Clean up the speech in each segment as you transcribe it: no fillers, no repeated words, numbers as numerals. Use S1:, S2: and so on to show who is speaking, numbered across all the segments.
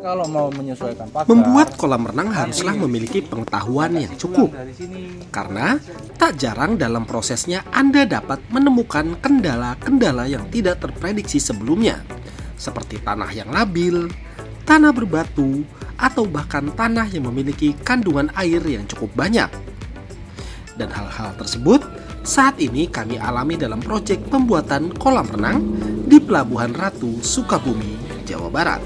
S1: Kalau mau menyesuaikan pagar,
S2: Membuat kolam renang haruslah memiliki pengetahuan yang cukup, karena tak jarang dalam prosesnya Anda dapat menemukan kendala-kendala yang tidak terprediksi sebelumnya, seperti tanah yang labil, tanah berbatu, atau bahkan tanah yang memiliki kandungan air yang cukup banyak. Dan hal-hal tersebut saat ini kami alami dalam proyek pembuatan kolam renang di Pelabuhan Ratu, Sukabumi, Jawa Barat.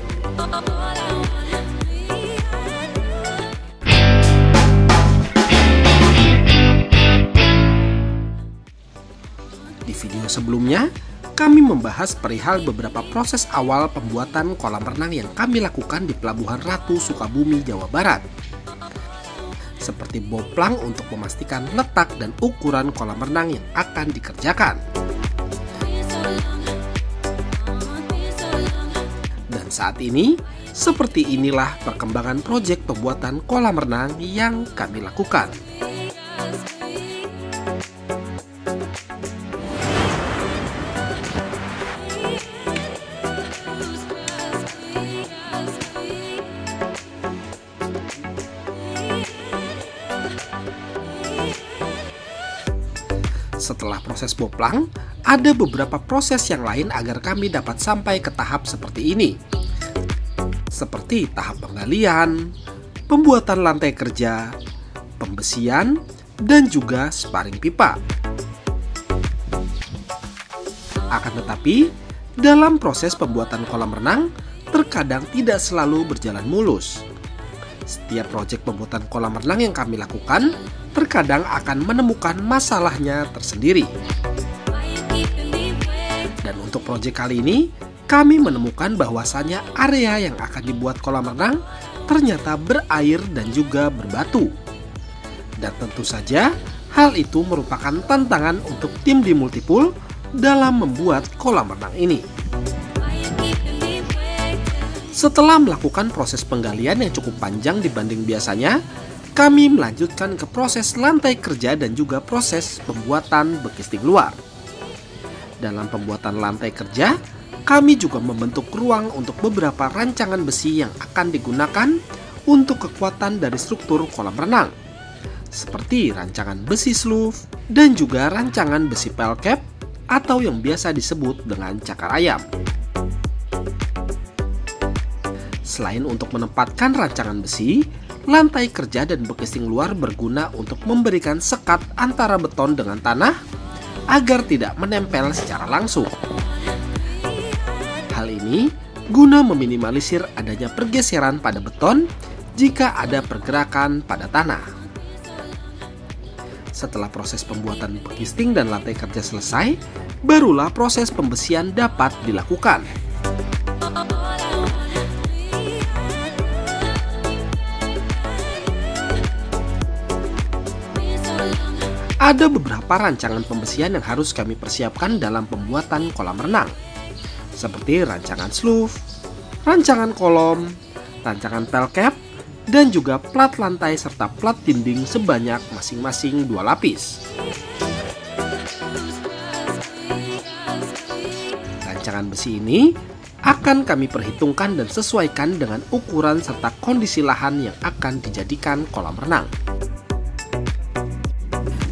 S2: Di video sebelumnya, kami membahas perihal beberapa proses awal pembuatan kolam renang yang kami lakukan di Pelabuhan Ratu, Sukabumi, Jawa Barat. Seperti boplang untuk memastikan letak dan ukuran kolam renang yang akan dikerjakan. Dan saat ini, seperti inilah perkembangan proyek pembuatan kolam renang yang kami lakukan. Setelah proses boplang, ada beberapa proses yang lain agar kami dapat sampai ke tahap seperti ini. Seperti tahap penggalian, pembuatan lantai kerja, pembesian, dan juga sparing pipa. Akan tetapi, dalam proses pembuatan kolam renang, terkadang tidak selalu berjalan mulus. Setiap proyek pembuatan kolam renang yang kami lakukan, terkadang akan menemukan masalahnya tersendiri. Dan untuk proyek kali ini, kami menemukan bahwasannya area yang akan dibuat kolam renang ternyata berair dan juga berbatu. Dan tentu saja, hal itu merupakan tantangan untuk tim di Multipool dalam membuat kolam renang ini. Setelah melakukan proses penggalian yang cukup panjang dibanding biasanya, kami melanjutkan ke proses lantai kerja dan juga proses pembuatan bekisting luar. Dalam pembuatan lantai kerja, kami juga membentuk ruang untuk beberapa rancangan besi yang akan digunakan untuk kekuatan dari struktur kolam renang, seperti rancangan besi sloof dan juga rancangan besi pelcap atau yang biasa disebut dengan cakar ayam. Selain untuk menempatkan rancangan besi, lantai kerja dan bekisting luar berguna untuk memberikan sekat antara beton dengan tanah agar tidak menempel secara langsung. Hal ini guna meminimalisir adanya pergeseran pada beton jika ada pergerakan pada tanah. Setelah proses pembuatan bekisting dan lantai kerja selesai, barulah proses pembesian dapat dilakukan. Ada beberapa rancangan pembesian yang harus kami persiapkan dalam pembuatan kolam renang, seperti rancangan sloof, rancangan kolom, rancangan pelcap, dan juga plat lantai serta plat dinding sebanyak masing-masing 2 lapis. Rancangan besi ini akan kami perhitungkan dan sesuaikan dengan ukuran serta kondisi lahan yang akan dijadikan kolam renang.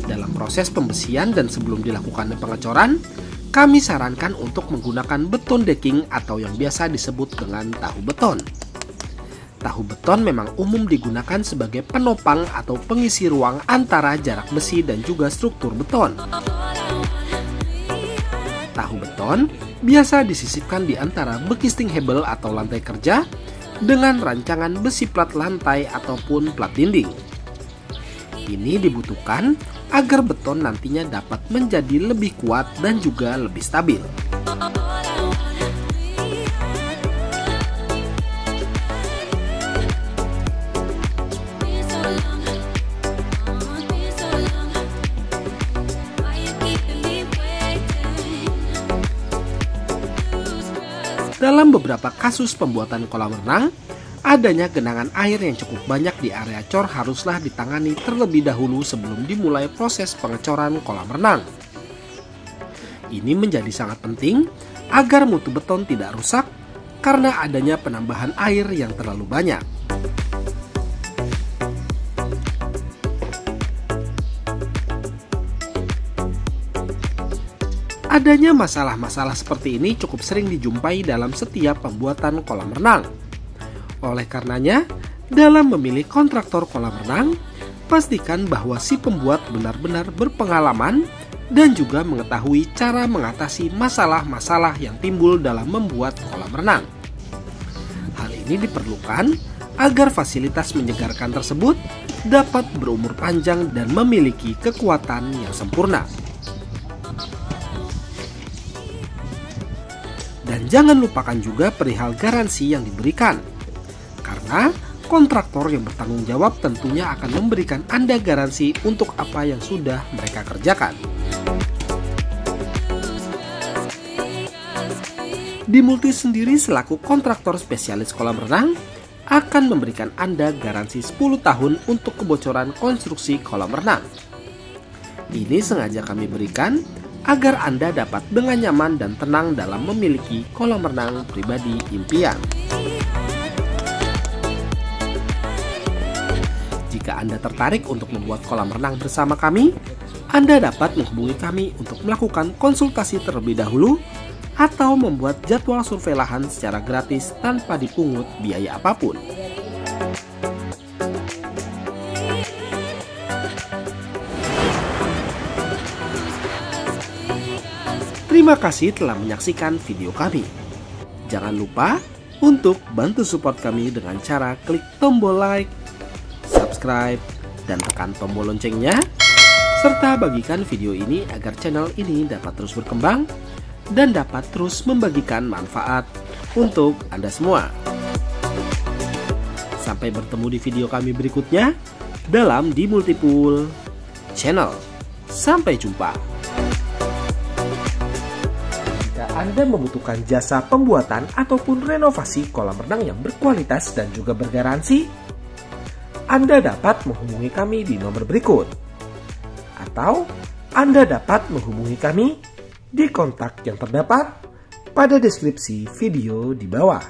S2: Dalam proses pembesian dan sebelum dilakukan pengecoran, kami sarankan untuk menggunakan beton decking atau yang biasa disebut dengan tahu beton. Tahu beton memang umum digunakan sebagai penopang atau pengisi ruang antara jarak besi dan juga struktur beton. Tahu beton biasa disisipkan di antara bekisting hebel atau lantai kerja dengan rancangan besi plat lantai ataupun plat dinding. Ini dibutuhkan agar beton nantinya dapat menjadi lebih kuat dan juga lebih stabil. Dalam beberapa kasus pembuatan kolam renang, adanya genangan air yang cukup banyak di area cor haruslah ditangani terlebih dahulu sebelum dimulai proses pengecoran kolam renang. Ini menjadi sangat penting agar mutu beton tidak rusak karena adanya penambahan air yang terlalu banyak. Adanya masalah-masalah seperti ini cukup sering dijumpai dalam setiap pembuatan kolam renang. Oleh karenanya, dalam memilih kontraktor kolam renang, pastikan bahwa si pembuat benar-benar berpengalaman dan juga mengetahui cara mengatasi masalah-masalah yang timbul dalam membuat kolam renang. Hal ini diperlukan agar fasilitas menyegarkan tersebut dapat berumur panjang dan memiliki kekuatan yang sempurna. Dan jangan lupakan juga perihal garansi yang diberikan, karena kontraktor yang bertanggung jawab tentunya akan memberikan Anda garansi untuk apa yang sudah mereka kerjakan. Dimulti sendiri selaku kontraktor spesialis kolam renang akan memberikan Anda garansi 10 tahun untuk kebocoran konstruksi kolam renang. Ini sengaja kami berikan agar Anda dapat dengan nyaman dan tenang dalam memiliki kolam renang pribadi impian. Jika Anda tertarik untuk membuat kolam renang bersama kami, Anda dapat menghubungi kami untuk melakukan konsultasi terlebih dahulu atau membuat jadwal survei lahan secara gratis tanpa dipungut biaya apapun. Terima kasih telah menyaksikan video kami. Jangan lupa untuk bantu support kami dengan cara klik tombol like, subscribe, dan tekan tombol loncengnya, serta bagikan video ini agar channel ini dapat terus berkembang dan dapat terus membagikan manfaat untuk Anda semua. Sampai bertemu di video kami berikutnya dalam Di Multipool Channel. Sampai jumpa. Anda membutuhkan jasa pembuatan ataupun renovasi kolam renang yang berkualitas dan juga bergaransi, Anda dapat menghubungi kami di nomor berikut. Atau Anda dapat menghubungi kami di kontak yang terdapat pada deskripsi video di bawah.